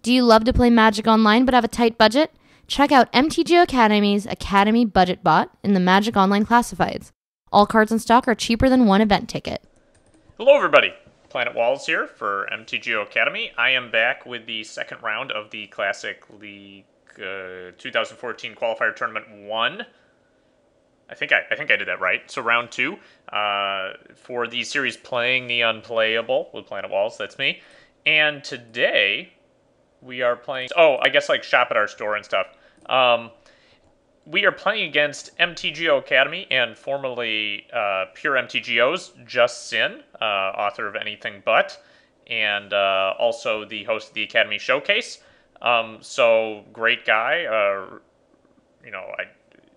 Do you love to play Magic Online but have a tight budget? Check out Mtgo Academy's Academy Budget Bot in the Magic Online Classifieds. All cards in stock are cheaper than one event ticket. Hello everybody, Planet Walls here for Mtgo Academy. I am back with the second round of the Classic League 2014 Qualifier Tournament 1. I think I did that right. So round 2 for the series playing the Unplayable with Planet Walls, that's me. And today we are playing, I guess like shop at our store and stuff. We are playing against Mtgo Academy and formerly Pure MTGO's Just Sin, author of Anything But, and also the host of the Academy Showcase. So great guy.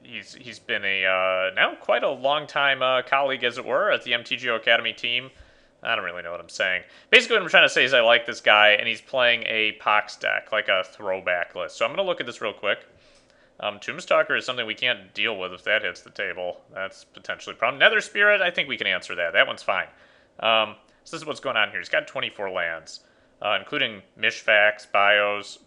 He's been a now quite a long time colleague, as it were, at the Mtgo Academy team. I don't really know what I'm saying. Basically, what I'm trying to say is I like this guy, and he's playing a Pox deck, like a throwback list. So I'm going to look at this real quick. Tombstalker is something we can't deal with if that hits the table. That's potentially a problem. Nether Spirit, I think we can answer that. That one's fine. So this is what's going on here. He's got 24 lands, including Mishfax, Bayous,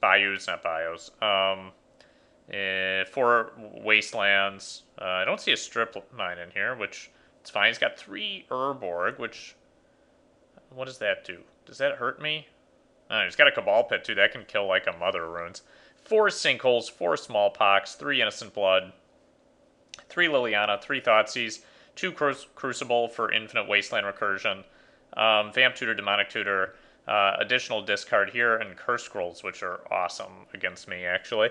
4 Wastelands. I don't see a strip mine in here, which it's fine. He's got 3 Urborg, which... What does that do? Does that hurt me? He's got a Cabal Pit, too. That can kill like a Mother of Runes. 4 Sinkholes, 4 Smallpox, 3 Innocent Blood, 3 Liliana, 3 Thoughtseize, 2 Crucible for Infinite Wasteland Recursion, Vamp Tutor, Demonic Tutor, additional discard here, and Curse Scrolls, which are awesome against me, actually.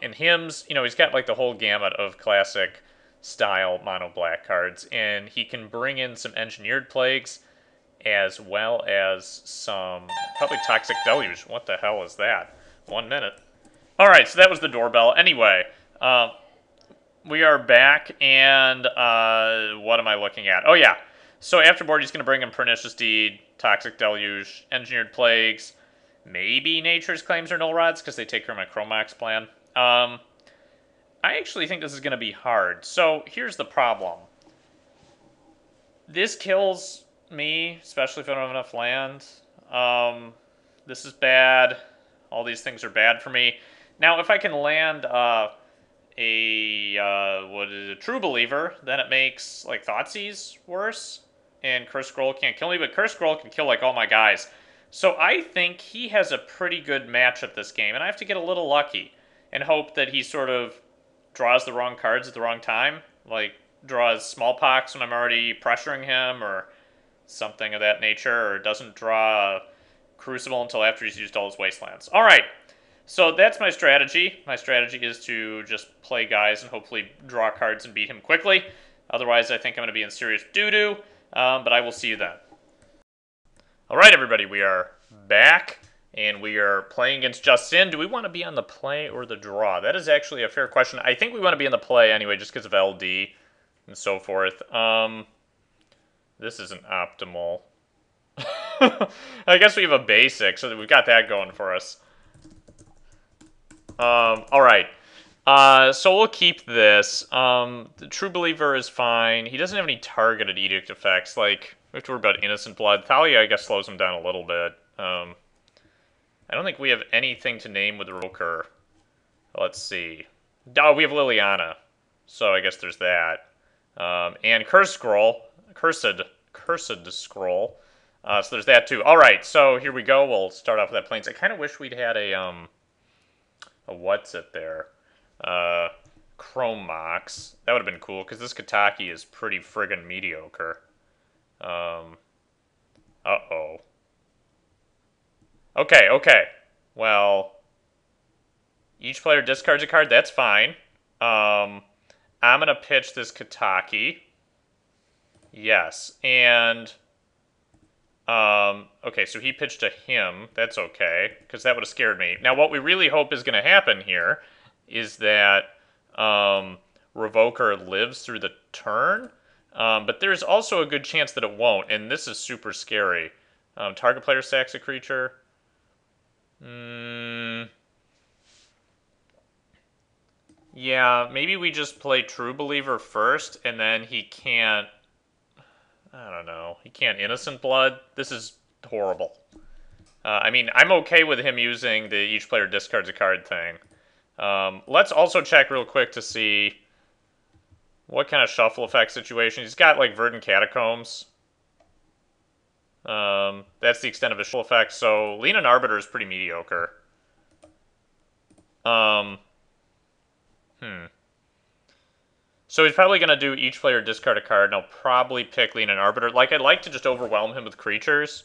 In Hymns, he's got like the whole gamut of classic style mono black cards, and he can bring in some Engineered Plagues, as well as some, probably Toxic Deluge. What the hell is that? 1 minute. Alright, so that was the doorbell. Anyway, we are back, and what am I looking at? Oh yeah, so afterboard he's going to bring in Pernicious Deed, Toxic Deluge, Engineered Plagues, maybe Nature's Claims or Null Rods, because they take care of my Chromax plan. I actually think this is going to be hard. So here's the problem. This kills me, especially if I don't have enough land. This is bad. All these things are bad for me. Now, if I can land a True Believer, then it makes like Thoughtseize worse, and Curse Scroll can't kill me, but Curse Scroll can kill like all my guys. So I think he has a pretty good matchup this game, and I have to get a little lucky and hope that he sort of draws the wrong cards at the wrong time, like draws Smallpox when I'm already pressuring him, or something of that nature, or doesn't draw Crucible until after he's used all his Wastelands. Alright, so that's my strategy. My strategy is to just play guys and hopefully draw cards and beat him quickly. Otherwise, I think I'm going to be in serious doo-doo, but I will see you then. Alright, everybody, we are back, and we are playing against Just Sin. Do we want to be on the play or the draw? That is actually a fair question. I think we want to be on the play anyway, just because of LD and so forth. This isn't optimal. I guess we have a basic, so we've got that going for us. Alright. So we'll keep this. The True Believer is fine. He doesn't have any targeted edict effects. Like, we have to worry about Innocent Blood. Thalia, I guess, slows him down a little bit. I don't think we have anything to name with Revoker. Let's see. Oh, we have Liliana. So I guess there's that. And Cursed Scroll. Cursed Scroll. So there's that too. Alright, so here we go. We'll start off with that Plains. I kind of wish we'd had a what's it there? Chromax. That would have been cool, because this Kataki is pretty friggin' mediocre. Uh-oh. Okay. Well, each player discards a card. That's fine. I'm going to pitch this Kataki. Yes, and... okay, so he pitched to him. That's okay, because that would have scared me. Now, what we really hope is going to happen here is that Revoker lives through the turn, but there's also a good chance that it won't, and this is super scary. Target player sacks a creature. Yeah, maybe we just play True Believer first, and then he can't... I don't know. He can't Innocent Blood. This is horrible. I mean, I'm okay with him using the each player discards a card thing. Let's also check real quick to see what kind of shuffle effect situation. He's got like Verdant Catacombs. That's the extent of his shuffle effect. So Lean and Arbiter is pretty mediocre. So he's probably going to do each player discard a card, and I'll probably pick Lean and Arbiter. Like, I'd like to just overwhelm him with creatures.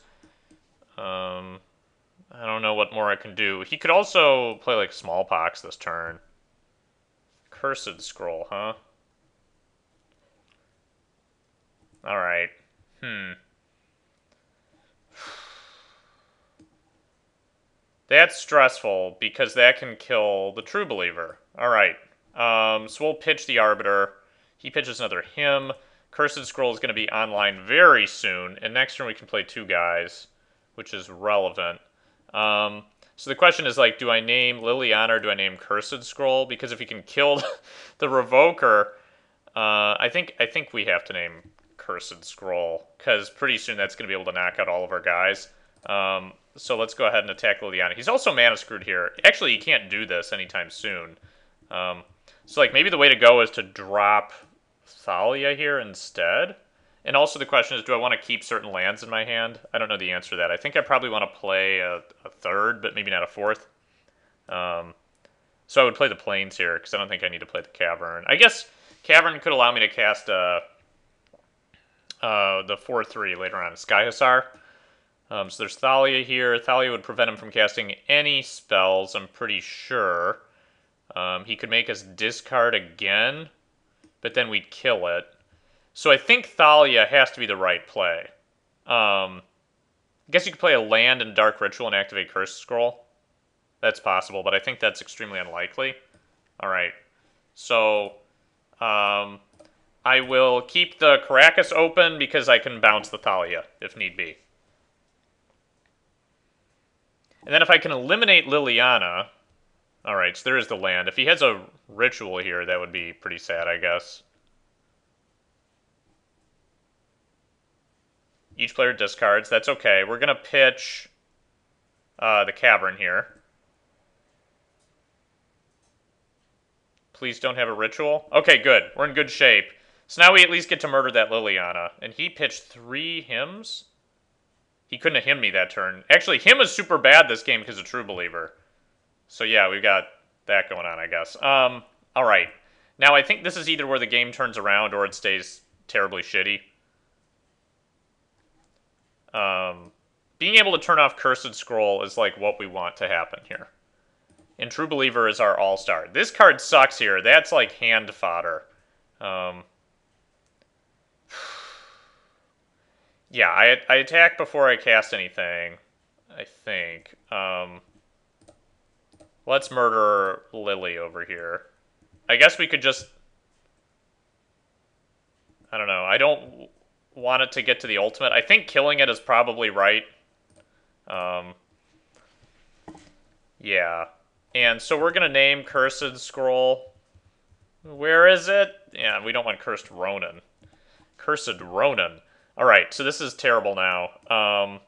I don't know what more I can do. He could also play, like, Smallpox this turn. Cursed Scroll, huh? Alright. That's stressful, because that can kill the True Believer. Alright. So we'll pitch the Arbiter. He pitches another Hymn. Cursed Scroll is going to be online very soon, and next turn we can play 2 guys, which is relevant. So the question is, like, do I name Liliana or do I name Cursed Scroll? Because if he can kill the Revoker, I think we have to name Cursed Scroll, because pretty soon that's going to be able to knock out all of our guys. So let's go ahead and attack Liliana. He's also mana screwed here. Actually, he can't do this anytime soon. So like maybe the way to go is to drop Thalia here instead. And also the question is, do I want to keep certain lands in my hand? I don't know the answer to that. I think I probably want to play a third, but maybe not a fourth. So I would play the Plains here, because I don't think I need to play the Cavern. I guess Cavern could allow me to cast the 4/3 later on, Sky Hussar. So there's Thalia here. Thalia would prevent him from casting any spells, I'm pretty sure. He could make us discard again, but then we'd kill it. So I think Thalia has to be the right play. I guess you could play a land and Dark Ritual and activate Cursed Scroll. That's possible, but I think that's extremely unlikely. Alright, so I will keep the Caracas open because I can bounce the Thalia if need be. And then if I can eliminate Liliana... Alright, so there is the land. If he has a Ritual here, that would be pretty sad, I guess. Each player discards. That's okay. We're going to pitch the Cavern here. Please don't have a Ritual. Okay, good. We're in good shape. So now we at least get to murder that Liliana. And he pitched 3 Hymns? He couldn't have hymned me that turn. Actually, Hymn is super bad this game because of True Believer. So yeah, we've got that going on, I guess. Alright. Now I think this is either where the game turns around or it stays terribly shitty. Being able to turn off Cursed Scroll is like what we want to happen here. And True Believer is our all-star. This card sucks here. That's like hand fodder. Yeah, I attack before I cast anything, I think. Let's murder Lily over here. I guess we could just... I don't know. I don't want it to get to the ultimate. I think killing it is probably right. Yeah. And so we're going to name Cursed Scroll. Where is it? Yeah, we don't want Cursed Ronin. Cursed Ronin. Alright, so this is terrible now.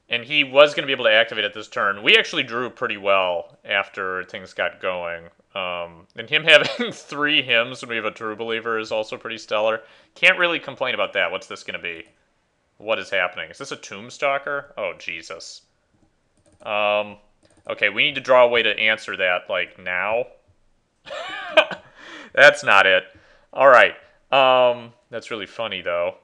And he was going to be able to activate it this turn. We actually drew pretty well after things got going. And him having 3 Hymns when we have a True Believer is also pretty stellar. Can't really complain about that. What's this going to be? What is happening? Is this a Tombstalker? Oh, Jesus. Okay, we need to draw a way to answer that, like, now. That's not it. Alright. That's really funny, though.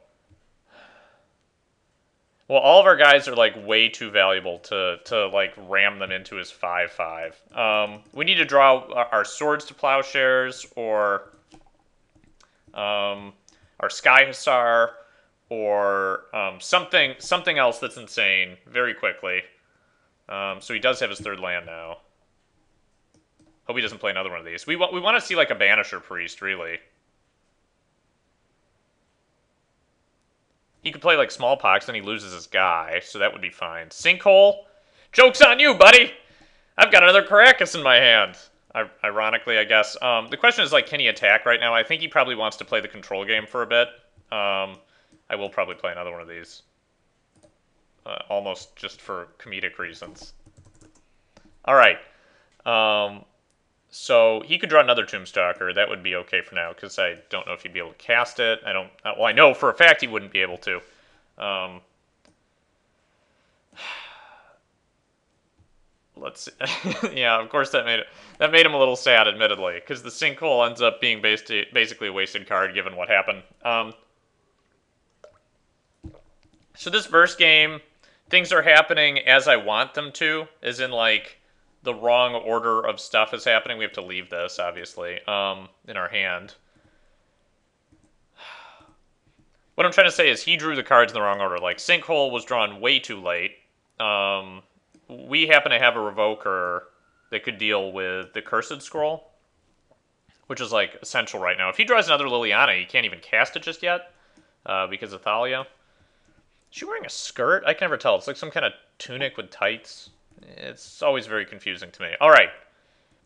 Well, all of our guys are, like, way too valuable to like, ram them into his 5/5. We need to draw our Swords to Plowshares, or our Sky Hussar, or something else that's insane very quickly. So he does have his 3rd land now. Hope he doesn't play another one of these. We want to see, like, a Banisher Priest, really. He could play, like, Smallpox, then he loses his guy, so that would be fine. Sinkhole? Joke's on you, buddy! I've got another Caracas in my hand. Ironically, I guess. The question is, like, can he attack right now? I think he probably wants to play the control game for a bit. I will probably play another one of these. almost just for comedic reasons. All right. So he could draw another Tombstalker. That would be okay for now, because I don't know if he'd be able to cast it. I don't. Well, I know for a fact he wouldn't be able to. Um, let's see. Yeah, of course that made him a little sad, admittedly, because the Sinkhole ends up being basically a wasted card given what happened. So this first game, things are happening as I want them to, as in like the wrong order of stuff is happening. We have to leave this, obviously, in our hand. What I'm trying to say is he drew the cards in the wrong order. Like, Sinkhole was drawn way too late. We happen to have a Revoker that could deal with the Cursed Scroll, which is, like, essential right now. If he draws another Liliana, he can't even cast it just yet, because of Thalia. Is she wearing a skirt? I can never tell. It's like some kind of tunic with tights. It's always very confusing to me. All right.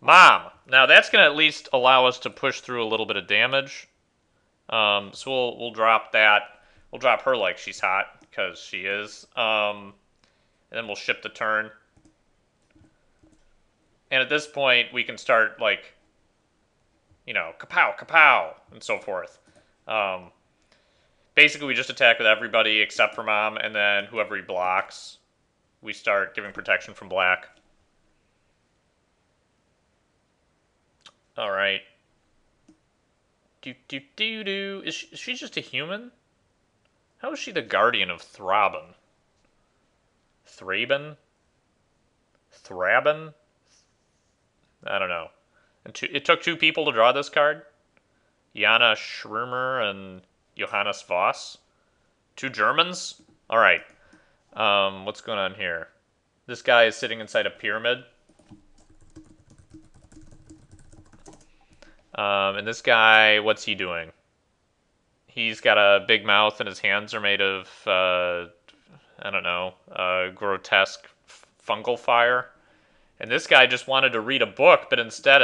Mom. Now, that's going to at least allow us to push through a little bit of damage. So we'll drop that. We'll drop her like she's hot, because she is. And then we'll ship the turn. And at this point, we can start, like, you know, kapow, kapow, and so forth. Basically, we just attack with everybody except for Mom, and then whoever he blocks, we start giving protection from black. All right. Is she just a human? How is she the guardian of Thraben? Thraben? Thraben? I don't know. It took 2 people to draw this card. Jana Schirmer and Johannes Voss. 2 Germans? Alright. What's going on here? This guy is sitting inside a pyramid. And this guy, what's he doing? He's got a big mouth and his hands are made of, I don't know, grotesque fungal fire. And this guy just wanted to read a book, but instead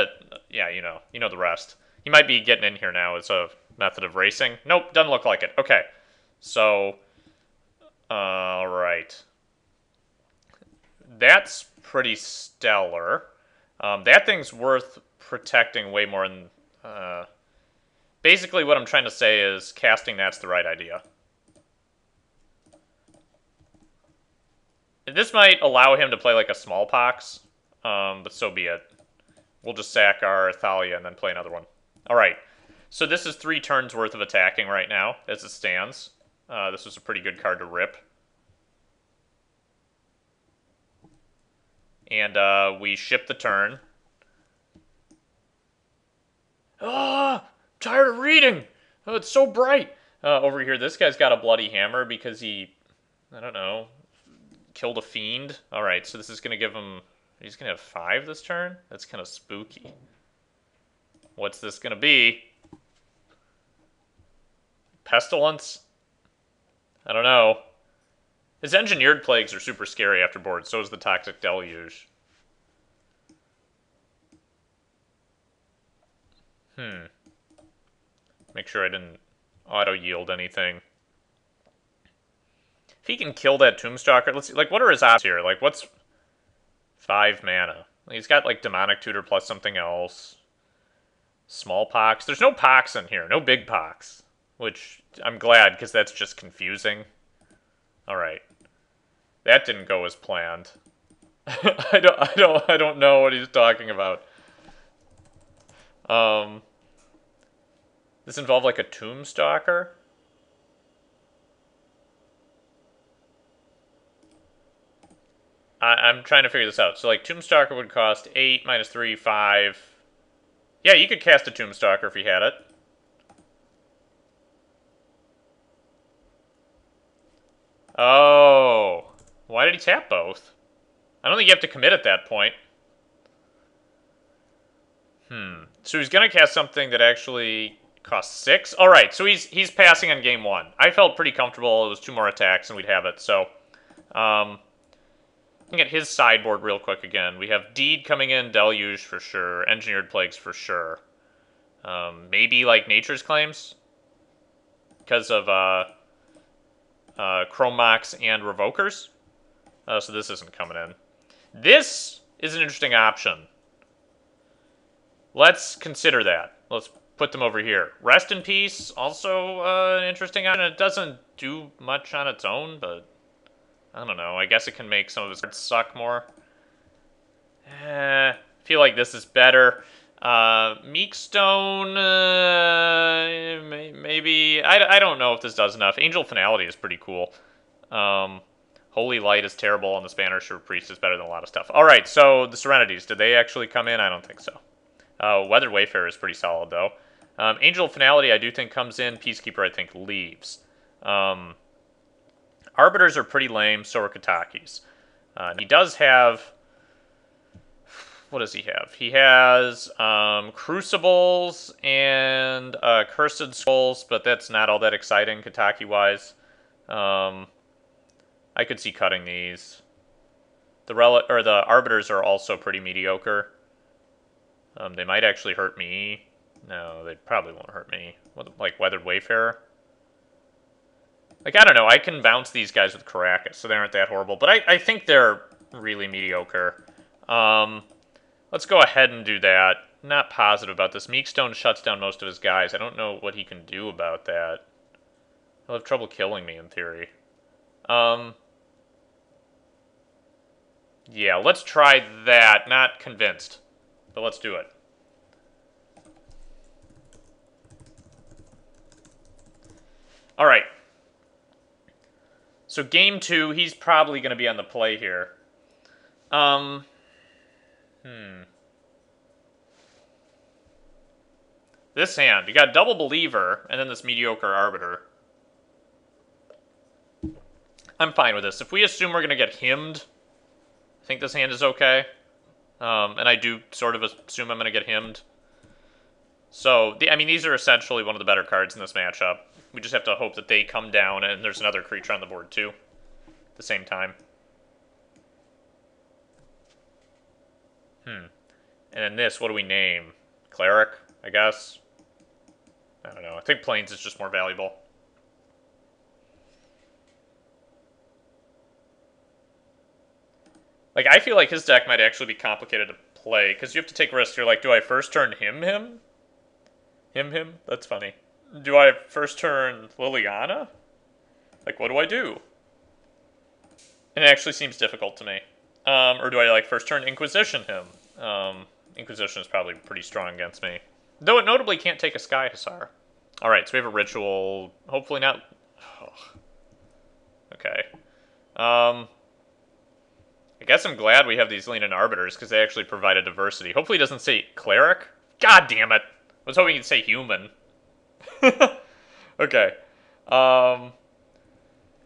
yeah, you know the rest. He might be getting in here now as a method of racing. Nope, doesn't look like it. Okay, so, all right. That's pretty stellar. That thing's worth protecting way more than... basically what I'm trying to say is casting that's the right idea. This might allow him to play like a Smallpox, but so be it. We'll just sack our Thalia and then play another one. Alright, so this is 3 turns worth of attacking right now, as it stands. This was a pretty good card to rip. And we ship the turn. Ah! Tired of reading! Oh, it's so bright! Over here, this guy's got a bloody hammer because he, I don't know, killed a fiend. Alright, so this is going to give him... He's going to have 5 this turn? That's kind of spooky. What's this going to be? Pestilence? I don't know. His Engineered Plagues are super scary after board. So is the Toxic Deluge. Make sure I didn't auto-yield anything. If he can kill that Tombstalker... Let's see, like, what are his options here? Like, what's... 5 mana. He's got, like, Demonic Tutor plus something else. Smallpox. There's no pox in here. No big pox. Which, I'm glad, because that's just confusing. Alright. That didn't go as planned. I don't know what he's talking about. This involved, like, a Tombstalker? I'm trying to figure this out. So, like, Tombstalker would cost 8, minus 3, 5. Yeah, you could cast a Tombstalker if you had it. Oh. Why did he tap both? I don't think you have to commit at that point. So he's going to cast something that actually costs 6? Alright, so he's passing on game 1. I felt pretty comfortable. It was 2 more attacks and we'd have it. So, looking at his sideboard real quick again. We have Deed coming in, Deluge for sure, Engineered Plagues for sure. Maybe like Nature's Claims? Because of Chrome Mox and Revokers? So this isn't coming in. This is an interesting option. Let's consider that. Let's put them over here. Rest in Peace, also an interesting option. It doesn't do much on its own, but I don't know. I guess it can make some of his cards suck more. Feel like this is better. Meekstone, maybe. I don't know if this does enough. Angel Finality is pretty cool. Holy Light is terrible, and the Spanish Priest is better than a lot of stuff. All right, so the Serenities, did they actually come in? I don't think so. Weathered Wayfarer is pretty solid, though. Angel Finality, I do think comes in. Peacekeeper, I think, leaves. Arbiters are pretty lame, so are Kataki's. He does have... What does he have? He has Crucibles and Cursed Skulls, but that's not all that exciting, Kataki-wise. I could see cutting these. The Arbiters are also pretty mediocre. They might actually hurt me. No, they probably won't hurt me. Like Weathered Wayfarer? Like, I don't know. I can bounce these guys with Caracas, so they aren't that horrible. But I think they're really mediocre. Let's go ahead and do that. Not positive about this. Meekstone shuts down most of his guys. I don't know what he can do about that. He'll have trouble killing me, in theory. Yeah, let's try that. Not convinced, but let's do it. All right. So game 2, he's probably going to be on the play here. This hand, you got Double Believer, and then this mediocre Arbiter. I'm fine with this. If we assume we're going to get hymned, I think this hand is okay. And I do sort of assume I'm going to get hymned. So, I mean, these are essentially one of the better cards in this matchup. We just have to hope that they come down, and there's another creature on the board, too, at the same time. And then this, what do we name? Cleric, I guess? I don't know. I think Plains is just more valuable. Like, I feel like his deck might actually be complicated to play, because you have to take risks. You're like, do I first turn him? Him? That's funny. Do I first turn Liliana? Like, what do I do? And it actually seems difficult to me. Or do I, like, first turn Inquisition him? Inquisition is probably pretty strong against me. Though it notably can't take a Sky Hussar. Alright, so we have a Ritual. Hopefully not... Oh. Okay. I guess I'm glad we have these Leanin' Arbiters, because they actually provide a diversity. Hopefully it doesn't say Cleric. God damn it! I was hoping you'd say Human. Okay.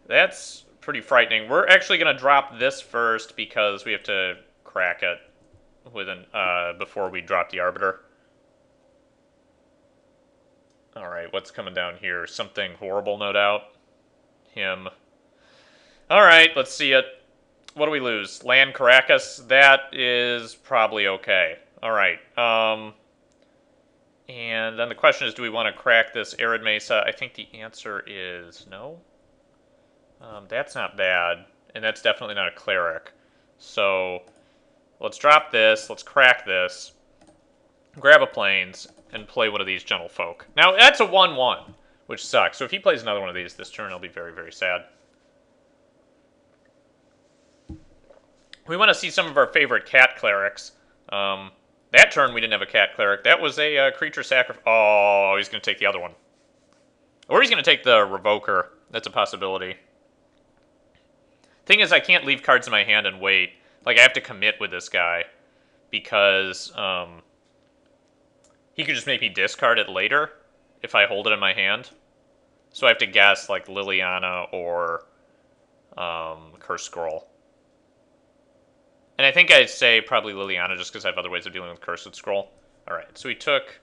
That's pretty frightening. We're actually going to drop this first, because we have to crack it before we drop the Arbiter. Alright, what's coming down here? Something horrible, no doubt. Him. Alright, let's see it. What do we lose? Land Caracas? That is probably okay. Alright, and then the question is, do we want to crack this Arid Mesa? I think the answer is no. That's not bad, and that's definitely not a Cleric. So, let's drop this, let's crack this, grab a Plains, and play one of these Gentlefolk. Now, that's a 1-1, which sucks. So if he plays another one of these this turn, I'll be very, very sad. We want to see some of our favorite cat clerics. That turn, we didn't have a cat cleric. That was a creature sacrifice. Oh, he's going to take the other one. Or he's going to take the Revoker. That's a possibility. Thing is, I can't leave cards in my hand and wait. Like, I have to commit with this guy. Because he could just make me discard it later if I hold it in my hand. So I have to guess, like, Liliana or Curse Scroll. And I think I'd say probably Liliana just because I have other ways of dealing with Cursed Scroll. Alright, so we took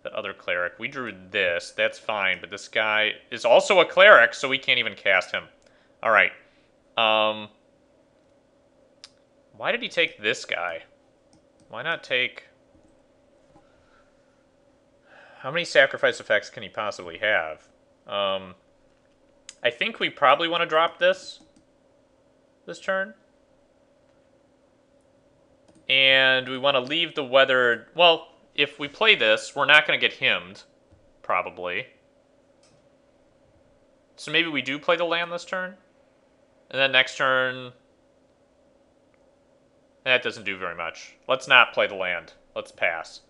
the other Cleric. We drew this. That's fine, but this guy is also a Cleric, so we can't even cast him. Alright. Why did he take this guy? Why not take... How many sacrifice effects can he possibly have? I think we probably want to drop this turn. And we want to leave the weathered... Well, if we play this, we're not going to get himmed, probably. So maybe we do play the land this turn. And then next turn... That doesn't do very much. Let's not play the land. Let's pass.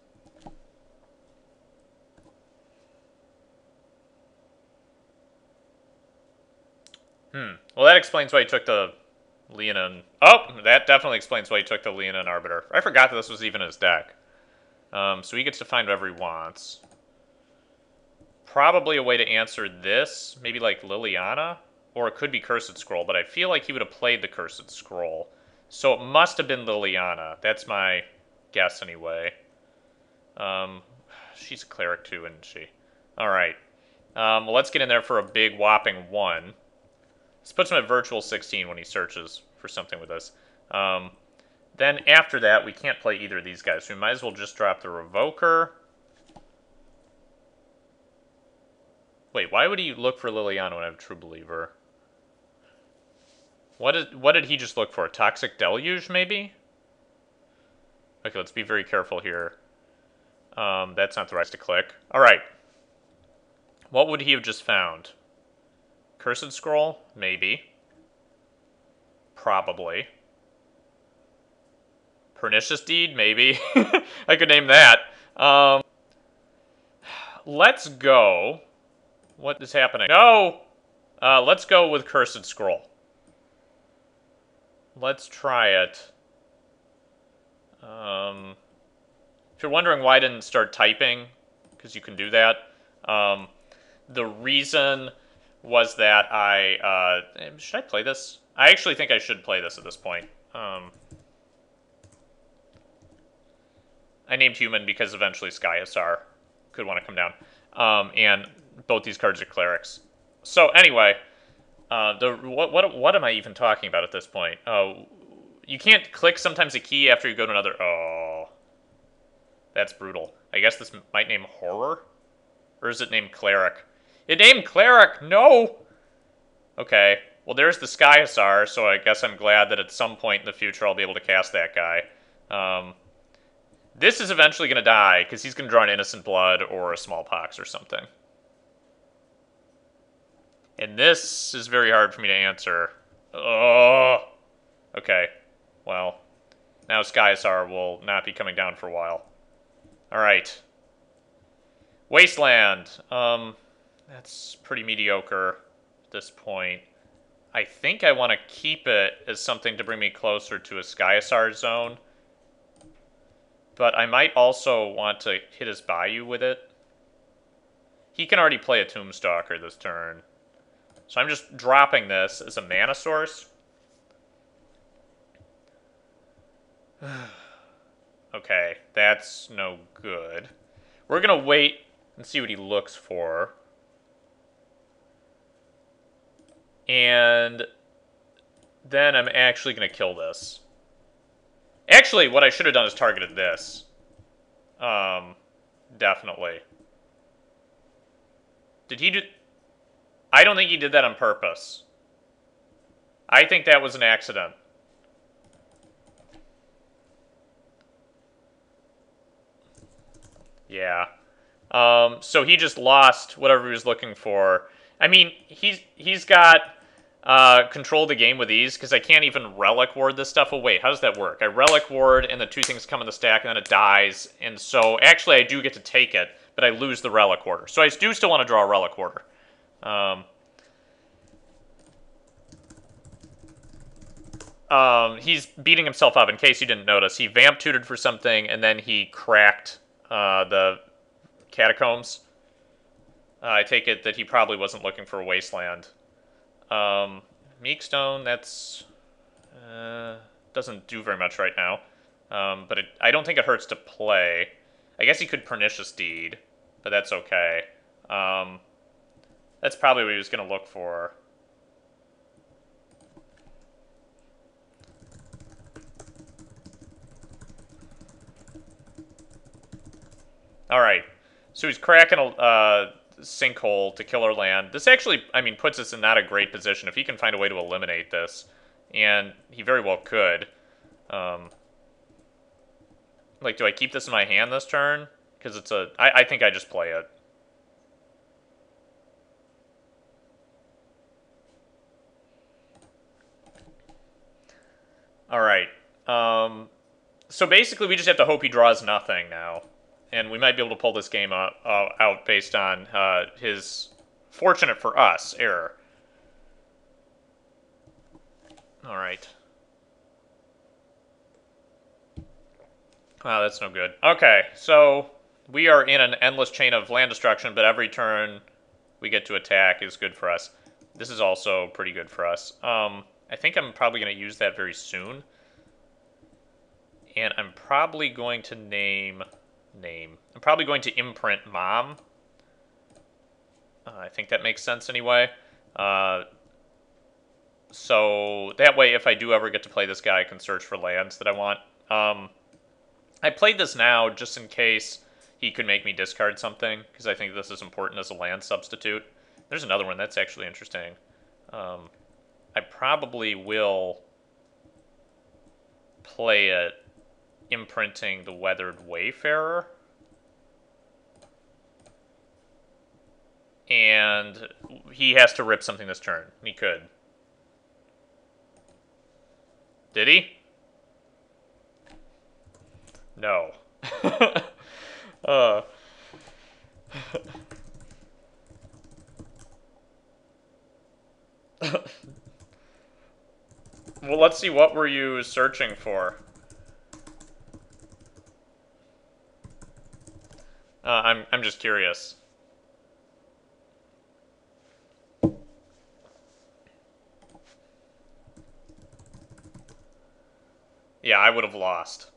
Well, that explains why he took the Leonin. Oh, that definitely explains why he took the Leonin Arbiter. I forgot that this was even his deck. So he gets to find whatever he wants. Probably a way to answer this. Maybe like Liliana? Or it could be Cursed Scroll, but I feel like he would have played the Cursed Scroll. So it must have been Liliana. That's my guess anyway. She's a cleric too, isn't she? Alright. Well, let's get in there for a big whopping 1. Let's put him at virtual 16 when he searches for something with us. Then after that, we can't play either of these guys. So we might as well just drop the Revoker. Wait, why would he look for Liliana when I have True Believer? What did he just look for? Toxic Deluge, maybe? Okay, let's be very careful here. That's not the right to click. Alright. What would he have just found? Cursed Scroll? Maybe. Probably. Pernicious Deed? Maybe. I could name that. Let's go. What is happening? No! Let's go with Cursed Scroll. Let's try it. If you're wondering why I didn't start typing, because you can do that, the reason was that should I play this? I actually think I should play this at this point. I named Human because eventually Sky Hussar could want to come down. And both these cards are clerics. So anyway, what am I even talking about at this point? Oh, you can't click sometimes a key after you go to another... Oh, that's brutal. I guess this might name Horror? Or is it named Cleric? It named Cleric! No! Okay. Well, there's the Sky Hussar, so I guess I'm glad that at some point in the future I'll be able to cast that guy. This is eventually going to die, because he's going to draw an Innocent Blood or a Smallpox or something. And this is very hard for me to answer. Oh! Okay. Well, now Sky Hussar will not be coming down for a while. Alright. Wasteland. That's pretty mediocre at this point. I think I want to keep it as something to bring me closer to a Sky Hussar zone. But I might also want to hit his Bayou with it. He can already play a Tombstalker this turn. So I'm just dropping this as a mana source. Okay, that's no good. We're going to wait and see what he looks for. And then I'm actually going to kill this. Actually, what I should have done is targeted this. Definitely. Did he do... I don't think he did that on purpose. I think that was an accident. Yeah. So he just lost whatever he was looking for. I mean, he's got control of the game with ease, because I can't even Relic Ward this stuff. Oh, wait, how does that work? I Relic Ward, and the two things come in the stack, and then it dies. And so, actually, I do get to take it, but I lose the Relic Warder. So I do still want to draw a Relic Warder. He's beating himself up, in case you didn't notice. He Vamp Tutored for something, and then he cracked the Catacombs. I take it that he probably wasn't looking for a Wasteland. Meekstone, that's... doesn't do very much right now. But I don't think it hurts to play. I guess he could Pernicious Deed, but that's okay. That's probably what he was going to look for. Alright, so he's cracking a Sinkhole to kill our land. This actually, I mean, puts us in not a great position if he can find a way to eliminate this. And he very well could. Like, do I keep this in my hand this turn? Because it's a... I think I just play it. Alright. So basically we just have to hope he draws nothing now. And we might be able to pull this game out based on his, fortunate for us, error. Alright. Wow, that's no good. Okay, so we are in an endless chain of land destruction, but every turn we get to attack is good for us. This is also pretty good for us. I think I'm probably going to use that very soon. And I'm probably going to I'm probably going to imprint Mom. I think that makes sense anyway. So that way, if I do ever get to play this guy, I can search for lands that I want. I played this now just in case he could make me discard something, because I think this is important as a land substitute. There's another one that's actually interesting. I probably will play it imprinting the Weathered Wayfarer. And he has to rip something this turn. He could. Did he? No. Well, let's see, what were you searching for? I'm just curious. Yeah, I would have lost.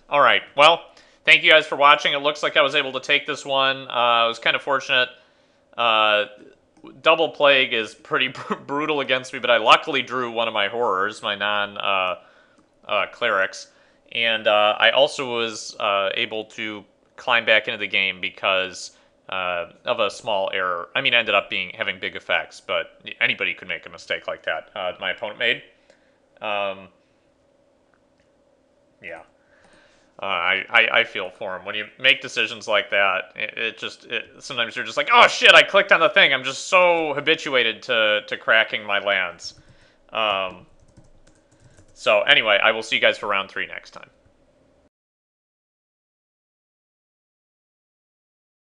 Alright, well, thank you guys for watching. It looks like I was able to take this one. I was kind of fortunate. Double Plague is pretty brutal against me, but I luckily drew one of my horrors, my non-clerics. And I also was able to climb back into the game because of a small error. I mean, it ended up having big effects, but anybody could make a mistake like that. My opponent made. Yeah. I feel for him. When you make decisions like that, sometimes you're just like, oh shit, I clicked on the thing. I'm just so habituated to cracking my lands. So anyway, I will see you guys for round 3 next time.